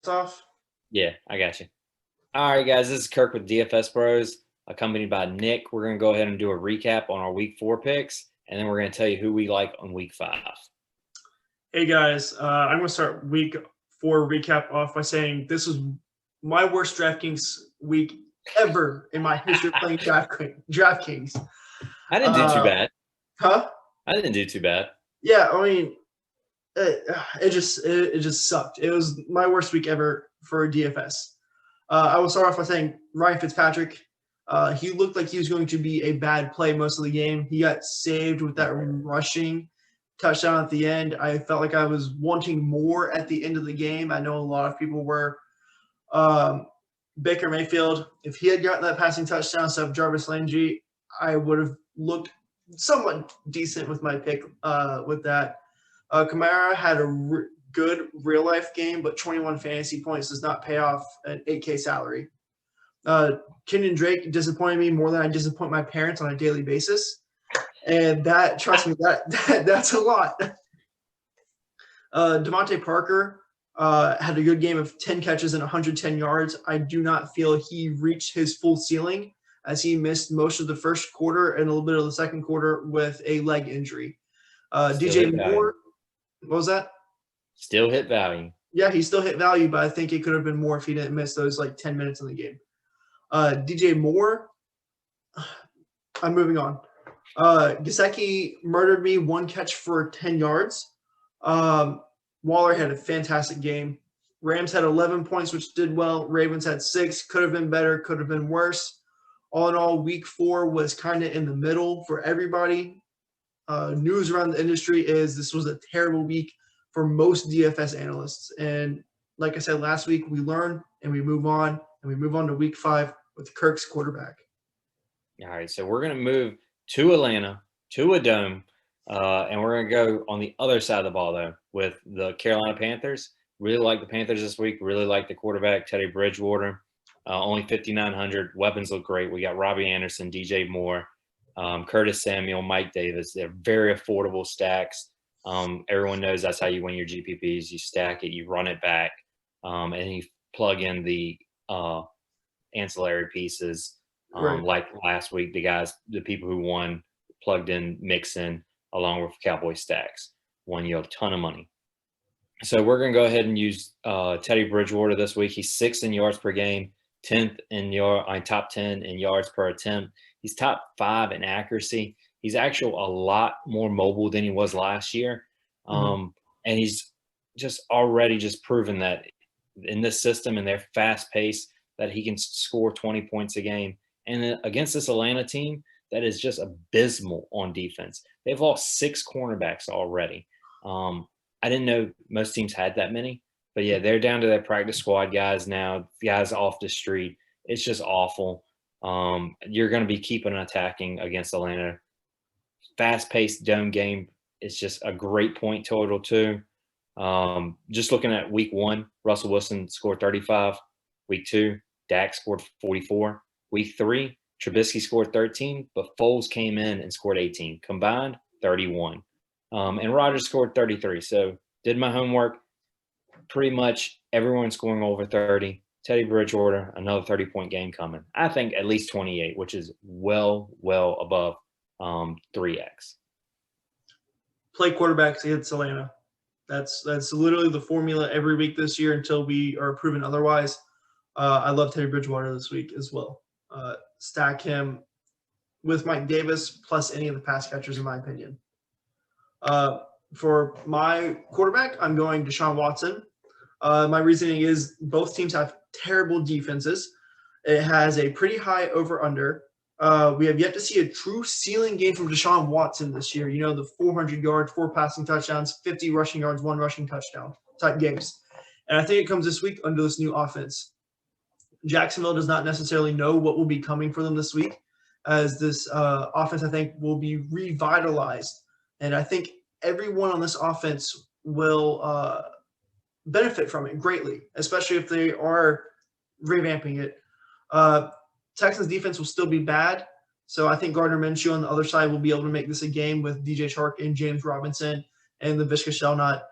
off? Yeah, I got you. All right, guys, this is Kirk with DFS Bros, accompanied by Nick. We're going to go ahead and do a recap on our Week 4 picks, and then we're going to tell you who we like on Week 5. Hey guys, I'm going to start Week 4 recap off by saying this was my worst DraftKings week ever in my history of playing DraftKings. I didn't do too bad. Huh? I didn't do too bad. Yeah, I mean, it just sucked. It was my worst week ever for DFS. I will start off by saying Ryan Fitzpatrick. He looked like he was going to be a bad play most of the game. He got saved with that rushing touchdown at the end. I felt like I was wanting more at the end of the game. I know a lot of people were. Baker Mayfield, if he had gotten that passing touchdown instead of Jarvis Landry, I would have looked somewhat decent with my pick with that. Kamara had a good real-life game, but 21 fantasy points does not pay off an 8K salary. Kenyon Drake disappointed me more than I disappoint my parents on a daily basis. And that, trust me, that's a lot. Devontae Parker had a good game of 10 catches and 110 yards. I do not feel he reached his full ceiling as he missed most of the first quarter and a little bit of the second quarter with a leg injury. DJ Moore, what was that? Still hit value. Yeah, he still hit value, but I think it could have been more if he didn't miss those 10 minutes in the game. DJ Moore, I'm moving on. Gesicki murdered me, 1 catch for 10 yards. Waller had a fantastic game. Rams had 11 points, which did well. Ravens had 6. Could have been better, could have been worse. All in all, Week 4 was kind of in the middle for everybody. News around the industry is this was a terrible week for most DFS analysts. And like I said last week, we learn and we move on. And we move on to Week 5 with Kirk's quarterback. All right, so we're going to move to Atlanta, to a dome. And we're going to go on the other side of the ball, though, with the Carolina Panthers. Really like the Panthers this week. Really like the quarterback, Teddy Bridgewater. Only 5,900. Weapons look great. We got Robbie Anderson, DJ Moore, Curtis Samuel, Mike Davis. They're very affordable stacks. Everyone knows that's how you win your GPPs. You stack it, you run it back, and you plug in the ancillary pieces. Right. Like last week, the people who won plugged in Mixon along with Cowboy stacks. Won you a ton of money. So we're going to go ahead and use Teddy Bridgewater this week. He's 6th in yards per game, 10th in top 10 in yards per attempt. He's top 5 in accuracy. He's actually a lot more mobile than he was last year. And he's just already just proven that in this system and their fast pace that he can score 20 points a game. And against this Atlanta team that is just abysmal on defense. They've lost 6 cornerbacks already. I didn't know most teams had that many. But, yeah, they're down to their practice squad guys now, guys off the street. It's just awful. You're going to be keeping attacking against Atlanta. Fast-paced dome game. It's just a great point total too. Just looking at Week 1, Russell Wilson scored 35. Week 2, Dak scored 44. Week 3, Trubisky scored 13, but Foles came in and scored 18. Combined, 31. And Rodgers scored 33. So did my homework. Pretty much everyone scoring over 30. Teddy Bridgewater, another 30-point game coming. I think at least 28, which is well above 3x. Play quarterbacks against Atlanta. That's literally the formula every week this year until we are proven otherwise. I love Teddy Bridgewater this week as well. Stack him with Mike Davis plus any of the pass catchers, in my opinion. For my quarterback, I'm going Deshaun Watson. My reasoning is both teams have terrible defenses. It has a pretty high over-under. We have yet to see a true ceiling game from Deshaun Watson this year. You know, the 400 yards, 4 passing touchdowns, 50 rushing yards, 1 rushing touchdown type games. And I think it comes this week under this new offense. Jacksonville does not necessarily know what will be coming for them this week, as this offense, I think, will be revitalized. And I think everyone on this offense will benefit from it greatly, especially if they are revamping it. Texans defense will still be bad, so I think Gardner Minshew on the other side will be able to make this a game with DJ Chark and James Robinson and the Vishka Shelnut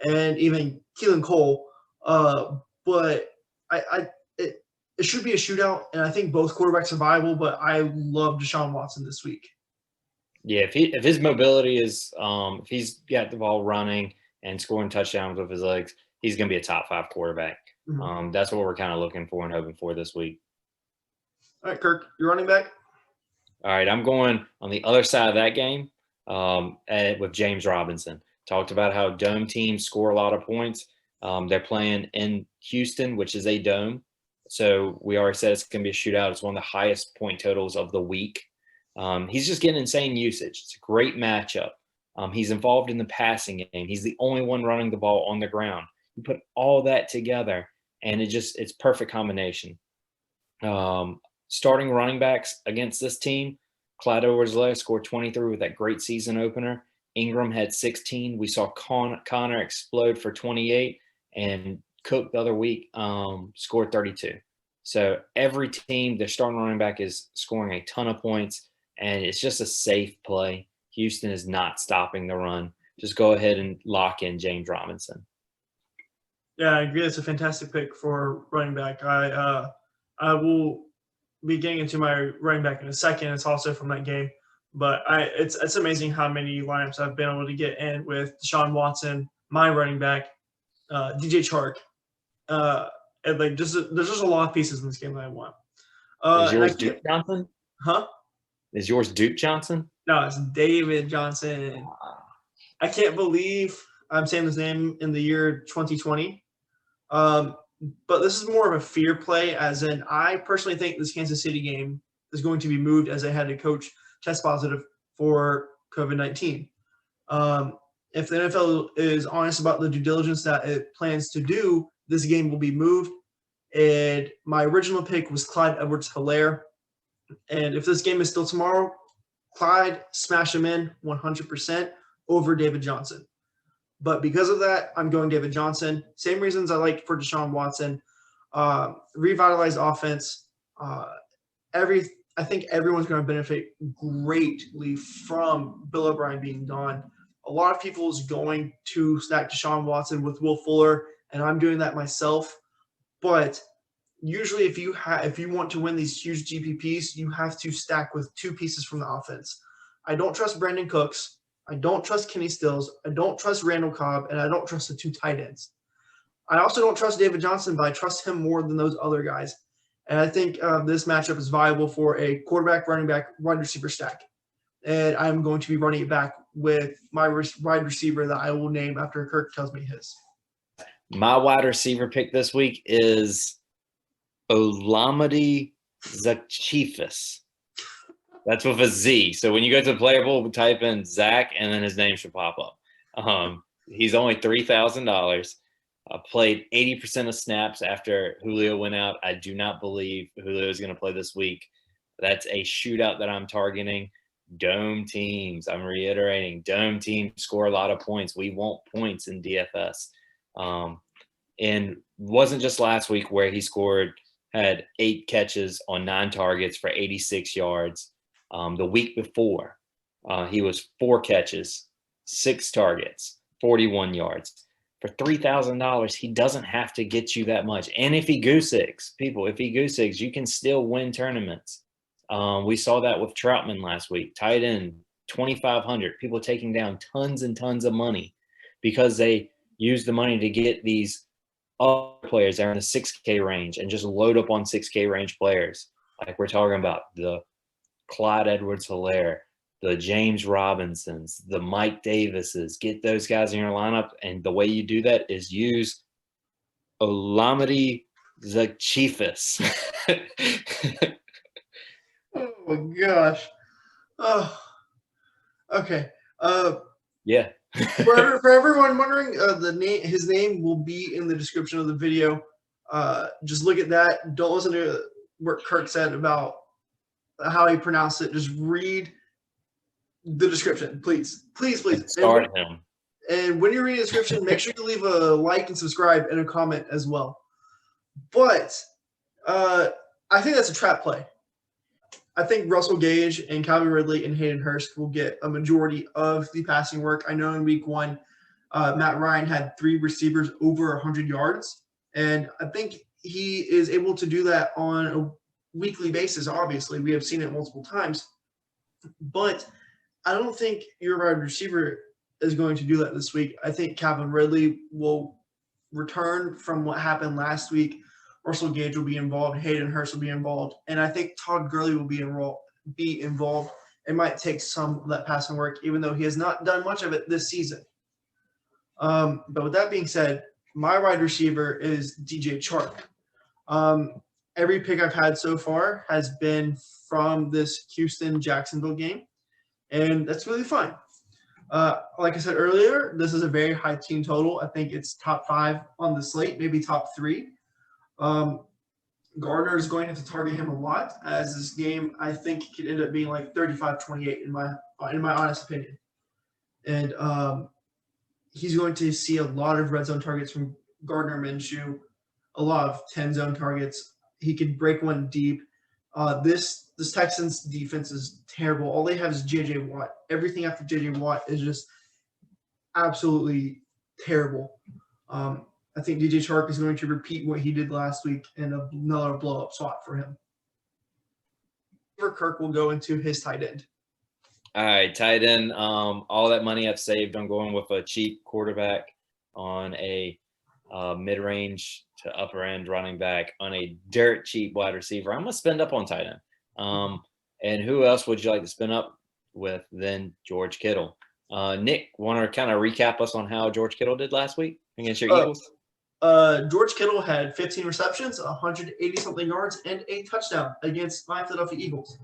and even Keelan Cole but it should be a shootout, and I think both quarterbacks are viable, but I love Deshaun Watson this week. Yeah, if his mobility is if he's got the ball running and scoring touchdowns with his legs, he's going to be a top 5 quarterback. Mm-hmm. That's what we're kind of looking for and hoping for this week. All right, Kirk, you're running back. All right, I'm going on the other side of that game with James Robinson. Talked about how dome teams score a lot of points. They're playing in Houston, which is a dome. So we already said it's going to be a shootout. It's one of the highest point totals of the week. He's just getting insane usage. It's a great matchup. He's involved in the passing game. He's the only one running the ball on the ground. You put all that together, and it's perfect combination. Starting running backs against this team, Clyde Edwards-Helaire scored 23 with that great season opener. Engram had 16. We saw Connor explode for 28, and Cook the other week scored 32. So every team, their starting running back is scoring a ton of points, and it's just a safe play. Houston is not stopping the run. Just go ahead and lock in James Robinson. Yeah, I agree. It's a fantastic pick for running back. I will be getting into my running back in a second. It's also from that game. But it's amazing how many lineups I've been able to get in with Deshaun Watson, my running back, DJ Chark. And like there's just a lot of pieces in this game that I want. Is yours Duke Johnson? Huh? Is yours Duke Johnson? No, it's David Johnson. I can't believe I'm saying his name in the year 2020. But this is more of a fear play, as in I personally think this Kansas City game is going to be moved as they had a coach test positive for COVID-19. If the NFL is honest about the due diligence that it plans to do, this game will be moved. And my original pick was Clyde Edwards-Helaire. And if this game is still tomorrow, Clyde, smash him in 100% over David Johnson. But because of that, I'm going David Johnson. Same reasons I like for Deshaun Watson. Revitalized offense. I think everyone's going to benefit greatly from Bill O'Brien being gone. A lot of people is going to stack Deshaun Watson with Will Fuller, and I'm doing that myself. But usually if you want to win these huge GPPs, you have to stack with 2 pieces from the offense. I don't trust Brandon Cooks. I don't trust Kenny Stills. I don't trust Randall Cobb, and I don't trust the 2 tight ends. I also don't trust David Johnson, but I trust him more than those other guys. And I think this matchup is viable for a quarterback, running back, wide receiver stack. And I'm going to be running it back with my wide receiver that I will name after Kirk tells me his. My wide receiver pick this week is Olamide Zaccheaus. That's with a Z. So when you go to the player pool, type in Zach, and then his name should pop up. He's only $3,000. Played 80% of snaps after Julio went out. I do not believe Julio is going to play this week. That's a shootout that I'm targeting. Dome teams, I'm reiterating, dome teams score a lot of points. We want points in DFS. And wasn't just last week where he had 8 catches on 9 targets for 86 yards. The week before, he was 4 catches, 6 targets, 41 yards. For $3,000, he doesn't have to get you that much. And if he goose eggs, you can still win tournaments. We saw that with Troutman last week. Tight end, 2,500. People taking down tons and tons of money because they use the money to get these other players that are in the 6K range and just load up on 6K range players. Like we're talking about the Clyde Edwards-Helaire, the James Robinsons, the Mike Davises. Get those guys in your lineup, and the way you do that is use Olamide Zaccheaus. Oh my gosh. Oh, okay. Yeah. for everyone wondering, his name will be in the description of the video. Just look at that. Don't listen to what Kirk said about how he pronounced it. Just read the description, please. Start him. And when you read the description, make sure you leave a like and subscribe and a comment as well. But I think that's a trap play. I think Russell Gage and Calvin Ridley and Hayden Hurst will get a majority of the passing work. I know in week 1, Matt Ryan had 3 receivers over 100 yards, And I think he is able to do that on a weekly basis. Obviously, we have seen it multiple times. But I don't think your wide receiver is going to do that this week. I think Calvin Ridley will return from what happened last week. Russell Gage will be involved. Hayden Hurst will be involved. And I think Todd Gurley will be involved. It might take some of that passing work, even though he has not done much of it this season. But with that being said, my wide receiver is DJ Chark. Every pick I've had so far has been from this Houston-Jacksonville game, and that's really fun. Like I said earlier, this is a very high team total. I think it's top 5 on the slate, maybe top 3. Gardner is going to have to target him a lot, as this game I think could end up being like 35-28 in my honest opinion. And he's going to see a lot of red zone targets from Gardner Minshew, a lot of 10 zone targets. He could break one deep. This Texans defense is terrible. All they have is J.J. Watt. Everything after J.J. Watt is just absolutely terrible. I think DJ Chark is going to repeat what he did last week in another blow-up spot for him. Kirk will go into his tight end. All right, tight end. All that money I've saved, I'm going with a cheap quarterback on a mid-range to upper-end running back on a dirt cheap wide receiver. I'm going to spend up on tight end. And who else would you like to spend up with than George Kittle? Nick, want to kind of recap us on how George Kittle did last week against your Eagles? George Kittle had 15 receptions, 180-something yards, and a touchdown against my Philadelphia Eagles.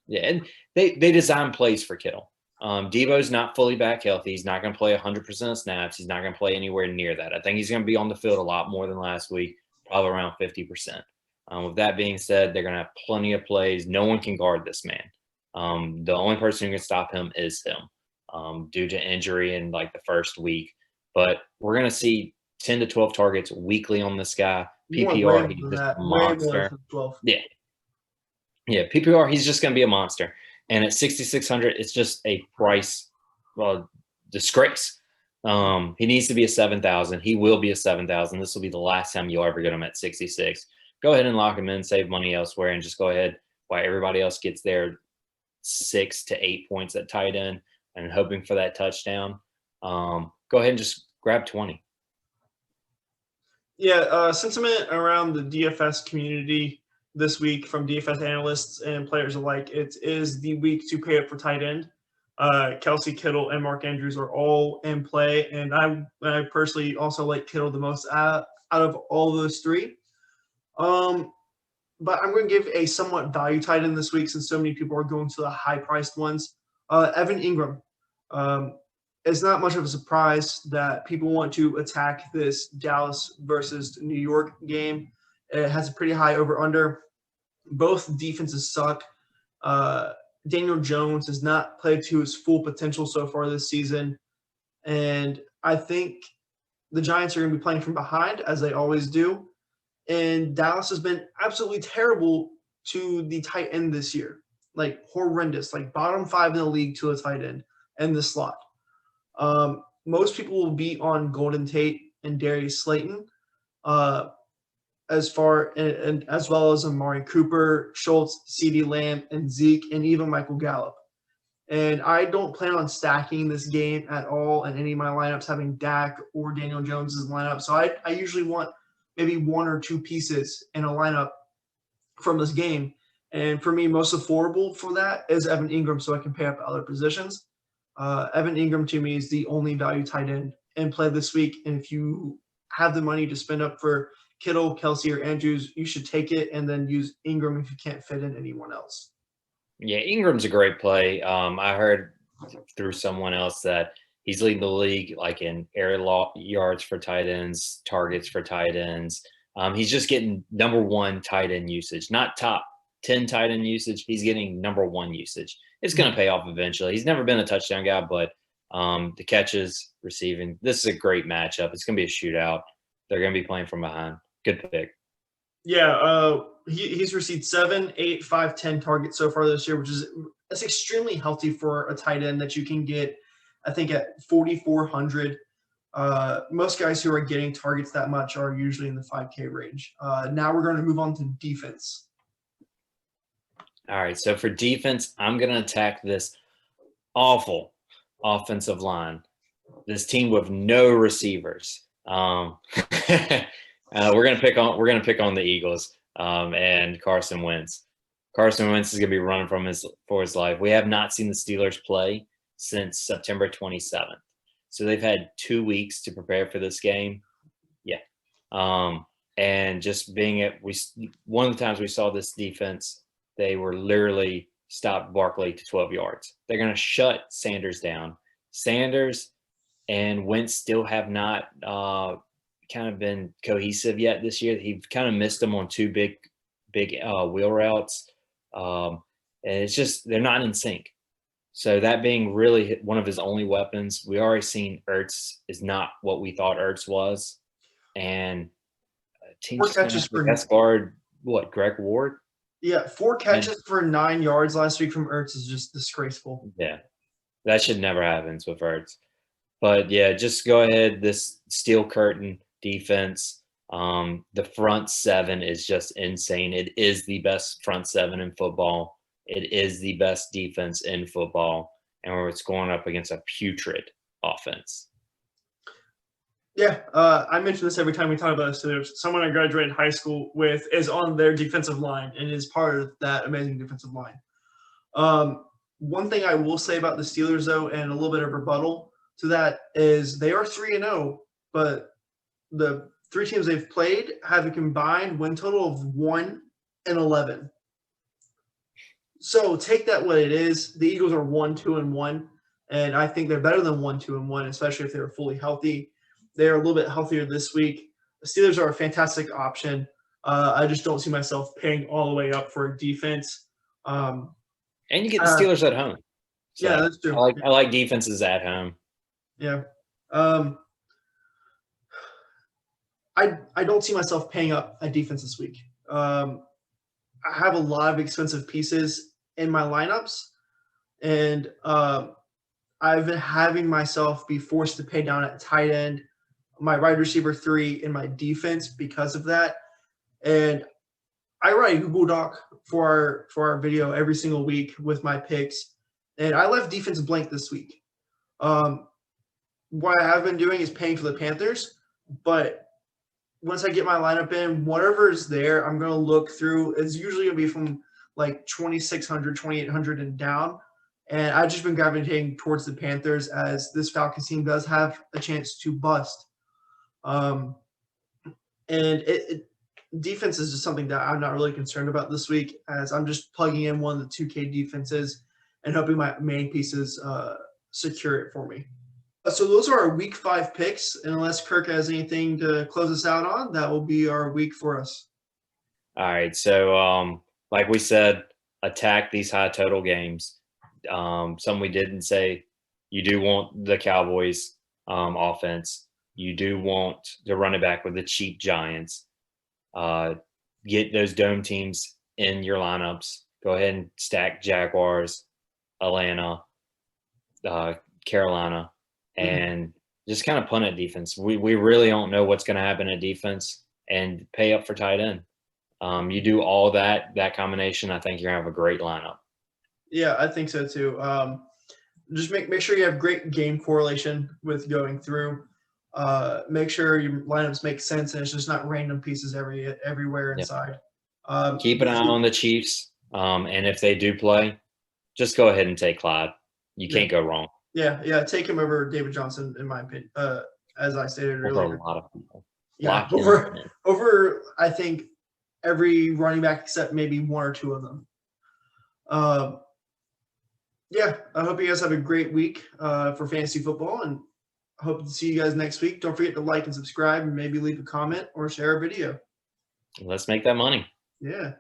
Yeah, and they design plays for Kittle. Debo's not fully back healthy. He's not going to play 100% of snaps. He's not going to play anywhere near that. I think he's going to be on the field a lot more than last week, probably around 50%. With that being said, they're going to have plenty of plays. No one can guard this man. The only person who can stop him is him due to injury in like the first week. But we're going to see 10 to 12 targets weekly on this guy. PPR, he's just a monster. Yeah, PPR, he's just going to be a monster. And at 6,600, it's just a price disgrace. He needs to be a 7,000. He will be a 7,000. This will be the last time you'll ever get him at 66. Go ahead and lock him in, save money elsewhere, and just go ahead while everybody else gets their 6 to 8 points at tight end and hoping for that touchdown. Go ahead and just grab 20. Yeah, sentiment around the DFS community this week from DFS analysts and players alike, it is the week to pay up for tight end. Kelsey, Kittle, and Mark Andrews are all in play, and I personally also like Kittle the most out of all those three. But I'm going to give a somewhat value tight end this week since so many people are going to the high-priced ones. Evan Engram. It's not much of a surprise that people want to attack this Dallas versus New York game. It has a pretty high over-under. Both defenses suck. Daniel Jones has not played to his full potential so far this season. And I think the Giants are going to be playing from behind, as they always do. And Dallas has been absolutely terrible to the tight end this year. Like, horrendous. Like, bottom 5 in the league to a tight end in the slot. Most people will be on Golden Tate and Darius Slayton, as well as Amari Cooper, Schultz, CeeDee Lamb, and Zeke, and even Michael Gallup. And I don't plan on stacking this game at all in any of my lineups, having Dak or Daniel Jones's lineup. So I usually want maybe 1 or 2 pieces in a lineup from this game. And for me, most affordable for that is Evan Engram, so I can pay up other positions. Evan Engram, to me, is the only value tight end in play this week. And if you have the money to spend up for Kittle, Kelsey, or Andrews, you should take it and then use Engram if you can't fit in anyone else. Yeah, Ingram's a great play. I heard through someone else that he's leading the league like in air yards for tight ends, targets for tight ends. He's just getting number 1 tight end usage, not top 10 tight end usage. He's getting number 1 usage. It's going to pay off eventually. He's never been a touchdown guy, but the catches, receiving, this is a great matchup. It's going to be a shootout. They're going to be playing from behind. Good pick. Yeah, he's received 7, 8, 5, 10 targets so far this year, that's extremely healthy for a tight end that you can get, I think, at 4,400. Most guys who are getting targets that much are usually in the 5K range. Now we're going to move on to defense. All right, so for defense, I'm going to attack this awful offensive line. This team with no receivers. We're gonna pick on the Eagles and Carson Wentz. Carson Wentz is gonna be running for his life. We have not seen the Steelers play since September 27th, so they've had 2 weeks to prepare for this game. Yeah, and just one of the times we saw this defense, they were literally stopped Barkley to 12 yards. They're gonna shut Sanders down. Sanders and Wentz still have not kind of been cohesive yet this year. He kind of missed them on two big wheel routes. And it's just they're not in sync. So that being really one of his only weapons, we already seen Ertz is not what we thought Ertz was. And teams for best guard, Greg Ward? Yeah, 4 catches for 9 yards last week from Ertz is just disgraceful. Yeah, that should never happen with Ertz. But, yeah, just go ahead. This steel curtain defense, the front seven is just insane. It is the best front seven in football. It is the best defense in football. And it's going up against a putrid offense. Yeah, I mention this every time we talk about this. So there's someone I graduated high school with is on their defensive line and is part of that amazing defensive line. One thing I will say about the Steelers, though, and a little bit of rebuttal to that is they are 3-0, but the 3 teams they've played have a combined win total of 1-11. So take that what it is. The Eagles are 1-2-1, and I think they're better than 1-2-1, especially if they're fully healthy. They're a little bit healthier this week. The Steelers are a fantastic option. I just don't see myself paying all the way up for a defense. And you get the Steelers at home. So yeah, that's true. I like defenses at home. Yeah. I don't see myself paying up a defense this week. I have a lot of expensive pieces in my lineups, and I've been having myself be forced to pay down at tight end, my wide receiver 3, in my defense because of that. And I write a Google Doc for our video every single week with my picks, and I left defense blank this week. What I have been doing is paying for the Panthers, but once I get my lineup in, whatever is there, I'm going to look through. It's usually going to be from like 2,600, 2,800 and down. And I've just been gravitating towards the Panthers as this Falcons team does have a chance to bust. And defense is just something that I'm not really concerned about this week, as I'm just plugging in one of the 2K defenses and hoping my main pieces secure it for me. So those are our week 5 picks. And unless Kirk has anything to close us out on, that will be our week for us. All right. So like we said, attack these high total games. Some we didn't say. You do want the Cowboys offense. You do want to run it back with the cheap Giants. Get those dome teams in your lineups. Go ahead and stack Jaguars, Atlanta, Carolina, and just kind of punt at defense. We really don't know what's going to happen at defense, and pay up for tight end. You do all that combination, I think you're going to have a great lineup. Yeah, I think so too. Just make sure you have great game correlation with going through. Make sure your lineups make sense and it's just not random pieces everywhere inside. Yep. Keep an eye on the Chiefs, and if they do play, just go ahead and take Clyde. You can't go wrong. Yeah, take him over David Johnson, in my opinion, as I stated earlier. A lot of people. Yeah, over I think every running back except maybe 1 or 2 of them. Yeah, I hope you guys have a great week for fantasy football, and I hope to see you guys next week. Don't forget to like and subscribe, and maybe leave a comment or share a video. Let's make that money. Yeah.